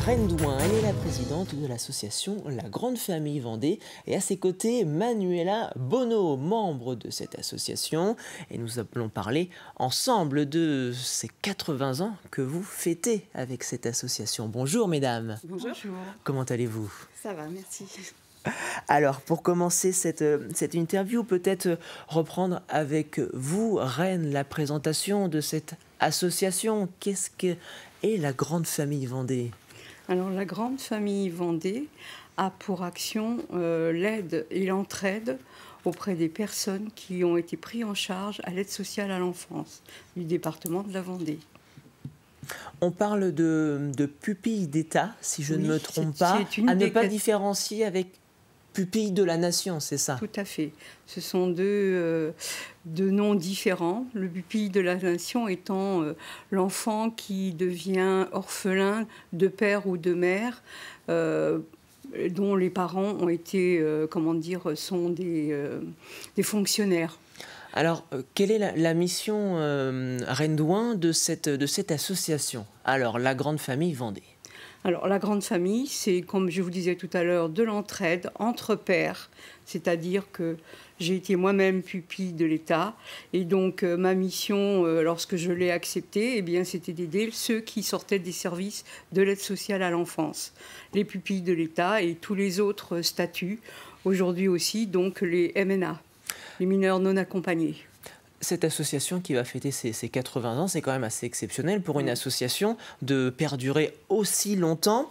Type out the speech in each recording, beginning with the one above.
Reine Douin, elle est la présidente de l'association La Grande Famille Vendée et à ses côtés Manuela Bonneau, membre de cette association. Et nous allons parler ensemble de ces 80 ans que vous fêtez avec cette association. Bonjour mesdames. Bonjour. Comment allez-vous? Ça va, merci. Alors, pour commencer cette interview, peut-être reprendre avec vous, Reine, la présentation de cette association. Qu'est-ce qu'est la Grande Famille Vendée? Alors, la Grande Famille Vendée a pour action l'aide et l'entraide auprès des personnes qui ont été prises en charge à l'aide sociale à l'enfance du département de la Vendée. On parle de pupilles d'État, si je ne me trompe pas, à ne pas différencier avec pupilles de la nation, c'est ça? Tout à fait. Ce sont deux noms différents. Le pupille de la nation étant l'enfant qui devient orphelin de père ou de mère, dont les parents ont été, sont des fonctionnaires. Alors, quelle est la mission Reine Douin de cette association? Alors, la Grande Famille Vendée. Alors, la grande famille, c'est, comme je vous disais tout à l'heure, de l'entraide entre pairs, c'est-à-dire que j'ai été moi-même pupille de l'État, et donc ma mission, lorsque je l'ai acceptée, eh bien, c'était d'aider ceux qui sortaient des services de l'aide sociale à l'enfance, les pupilles de l'État et tous les autres statuts, aujourd'hui aussi, donc les MNA, les mineurs non accompagnés. Cette association qui va fêter ses 80 ans, c'est quand même assez exceptionnel pour une association de perdurer aussi longtemps.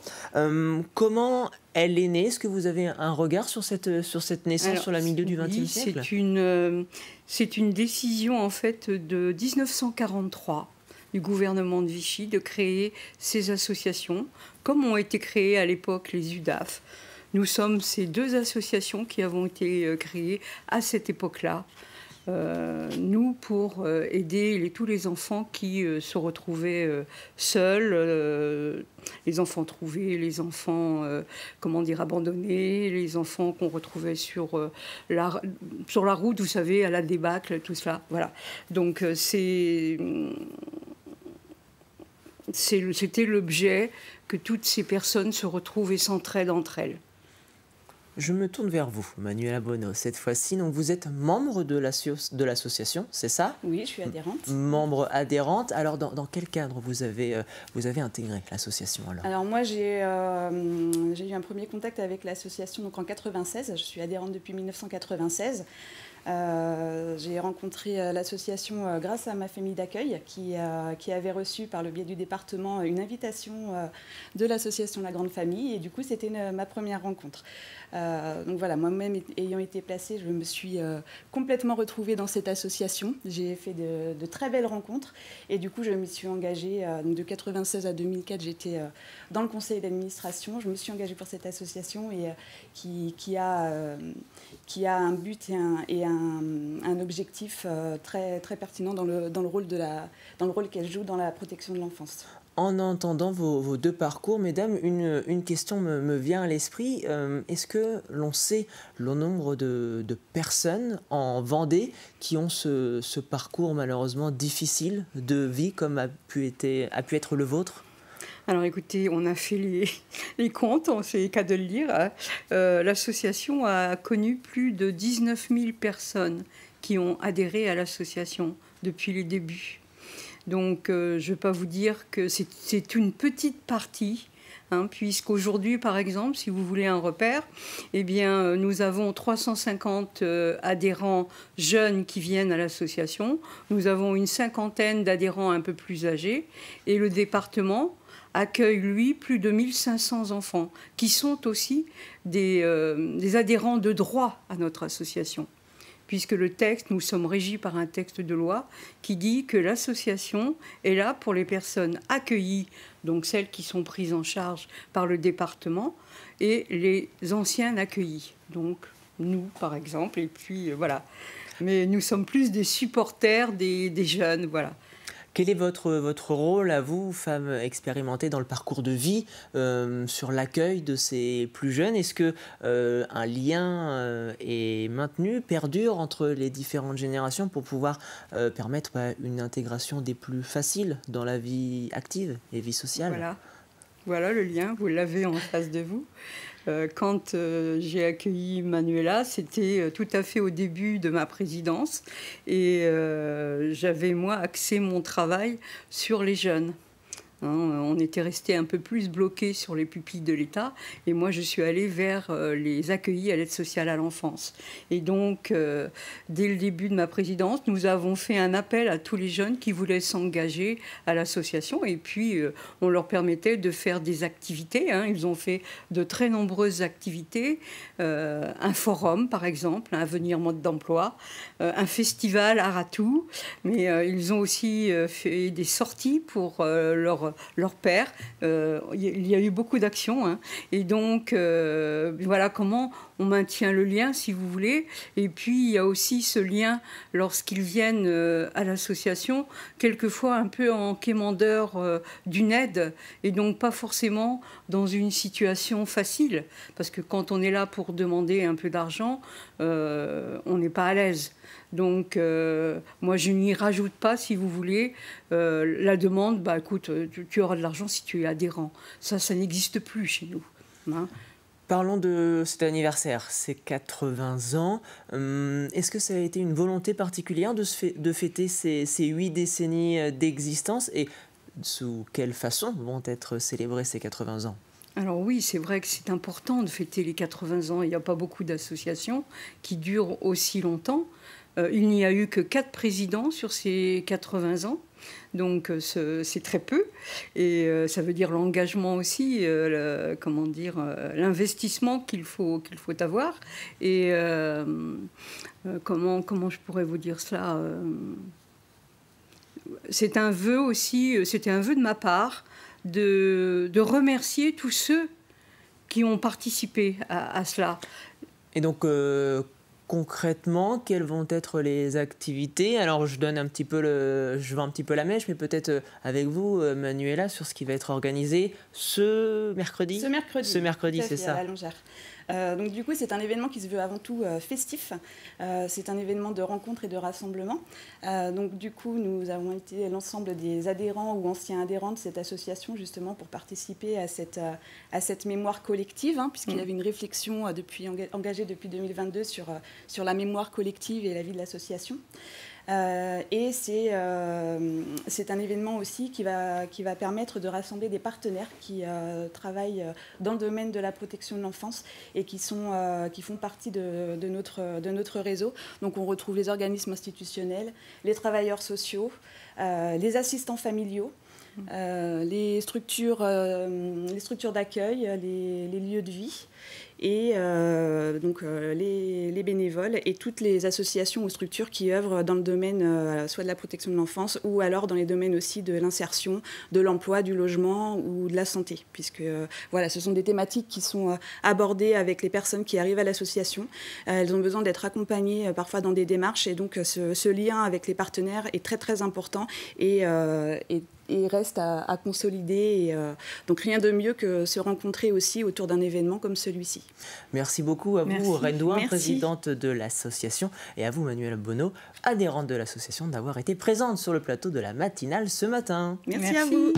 Comment elle est née? Est-ce que vous avez un regard sur cette naissance? Alors, sur le milieu du XXe siècle? C'est une décision en fait de 1943 du gouvernement de Vichy de créer ces associations, comme ont été créées à l'époque les UDAF. Nous sommes ces deux associations qui avons été créées à cette époque-là. Nous, pour aider tous les enfants qui se retrouvaient seuls, les enfants trouvés, les enfants abandonnés, les enfants qu'on retrouvait sur la route, vous savez, à la débâcle, tout cela. Voilà. Donc c'était l'objet que toutes ces personnes se retrouvent et s'entraident entre elles. Je me tourne vers vous, Manuela Bonneau, cette fois-ci. Donc vous êtes membre de l'association, c'est ça? Oui, je suis adhérente. Membre adhérente. Alors dans quel cadre vous avez intégré l'association alors moi, j'ai eu un premier contact avec l'association donc en 96. Je suis adhérente depuis 1996. J'ai rencontré l'association grâce à ma famille d'accueil qui avait reçu par le biais du département une invitation de l'association La Grande Famille et du coup c'était ma première rencontre. Donc voilà, moi-même ayant été placée, je me suis complètement retrouvée dans cette association. J'ai fait de très belles rencontres et du coup je me suis engagée, donc de 96 à 2004 j'étais dans le conseil d'administration. Je me suis engagée pour cette association et qui a un but et un objectif très, très pertinent dans le rôle qu'elle joue dans la protection de l'enfance. En entendant vos deux parcours, mesdames, une question me vient à l'esprit. Est-ce que l'on sait le nombre de personnes en Vendée qui ont ce parcours malheureusement difficile de vie comme a pu être le vôtre? Alors écoutez, on a fait les comptes, c'est cas de le dire. L'association a connu plus de 19 000 personnes qui ont adhéré à l'association depuis les débuts. Donc je ne vais pas vous dire que c'est une petite partie, puisqu'aujourd'hui, par exemple, si vous voulez un repère, eh bien, nous avons 350 adhérents jeunes qui viennent à l'association. Nous avons une cinquantaine d'adhérents un peu plus âgés. Et le département accueille, lui, plus de 1500 enfants, qui sont aussi des adhérents de droit à notre association. Puisque le texte, nous sommes régis par un texte de loi qui dit que l'association est là pour les personnes accueillies, donc celles qui sont prises en charge par le département, et les anciens accueillis, donc nous par exemple, et puis voilà. Mais nous sommes plus des supporters des jeunes, voilà. Quel est votre rôle à vous, femmes expérimentées dans le parcours de vie, sur l'accueil de ces plus jeunes? Est-ce que un lien est maintenu, perdure entre les différentes générations pour pouvoir permettre une intégration des plus faciles dans la vie active et vie sociale? Voilà. Voilà le lien, vous l'avez en face de vous. Quand j'ai accueilli Manuela, c'était tout à fait au début de ma présidence et j'avais, moi, axé mon travail sur les jeunes. On était resté un peu plus bloqué sur les pupilles de l'État et moi je suis allée vers les accueillis à l'aide sociale à l'enfance. Et donc dès le début de ma présidence, nous avons fait un appel à tous les jeunes qui voulaient s'engager à l'association et puis on leur permettait de faire des activités. Ils ont fait de très nombreuses activités, un forum par exemple, un avenir mode d'emploi, un festival à Ratou, mais ils ont aussi fait des sorties pour leur père. Il y a eu beaucoup d'actions. Et donc, voilà comment on maintient le lien, si vous voulez. Et puis, il y a aussi ce lien lorsqu'ils viennent à l'association, quelquefois un peu en quémandeur d'une aide, et donc pas forcément dans une situation facile. Parce que quand on est là pour demander un peu d'argent, on n'est pas à l'aise. Donc, moi, je n'y rajoute pas, si vous voulez, la demande, bah, écoute, tu auras de l'argent si tu es adhérent. Ça n'existe plus chez nous. Parlons de cet anniversaire, c'est 80 ans. Est-ce que ça a été une volonté particulière de fêter ces 8 décennies d'existence et sous quelle façon vont être célébrés ces 80 ans ? Alors oui, c'est vrai que c'est important de fêter les 80 ans. Il n'y a pas beaucoup d'associations qui durent aussi longtemps. Il n'y a eu que 4 présidents sur ces 80 ans. Donc c'est très peu. Et ça veut dire l'engagement aussi, l'investissement qu'il faut avoir. Et comment je pourrais vous dire cela c'est un vœu aussi, c'était un vœu de ma part de remercier tous ceux qui ont participé à cela. Et donc, concrètement, quelles vont être les activités ? Alors, je vends un petit peu la mèche, mais peut-être avec vous, Manuela, sur ce qui va être organisé ce mercredi. Ce mercredi, c'est ça. À la Longère. Donc du coup, c'est un événement qui se veut avant tout festif. C'est un événement de rencontre et de rassemblement. Donc du coup, nous avons été l'ensemble des adhérents ou anciens adhérents de cette association justement pour participer à cette mémoire collective, puisqu'il y avait une réflexion engagée depuis 2022 sur la mémoire collective et la vie de l'association. Et c'est un événement aussi qui va permettre de rassembler des partenaires qui travaillent dans le domaine de la protection de l'enfance et qui font partie de notre réseau. Donc on retrouve les organismes institutionnels, les travailleurs sociaux, les assistants familiaux, les structures d'accueil, les lieux de vie, et donc les bénévoles et toutes les associations ou structures qui œuvrent dans le domaine soit de la protection de l'enfance ou alors dans les domaines aussi de l'insertion, de l'emploi, du logement ou de la santé, puisque voilà, ce sont des thématiques qui sont abordées avec les personnes qui arrivent à l'association. Elles ont besoin d'être accompagnées parfois dans des démarches, et donc ce lien avec les partenaires est très très important et reste à consolider. Donc rien de mieux que se rencontrer aussi autour d'un événement comme celui-ci. Merci beaucoup à vous, Reine Douin, présidente de l'association, et à vous, Manuela Bonneau, adhérente de l'association, d'avoir été présente sur le plateau de la matinale ce matin. Merci à vous.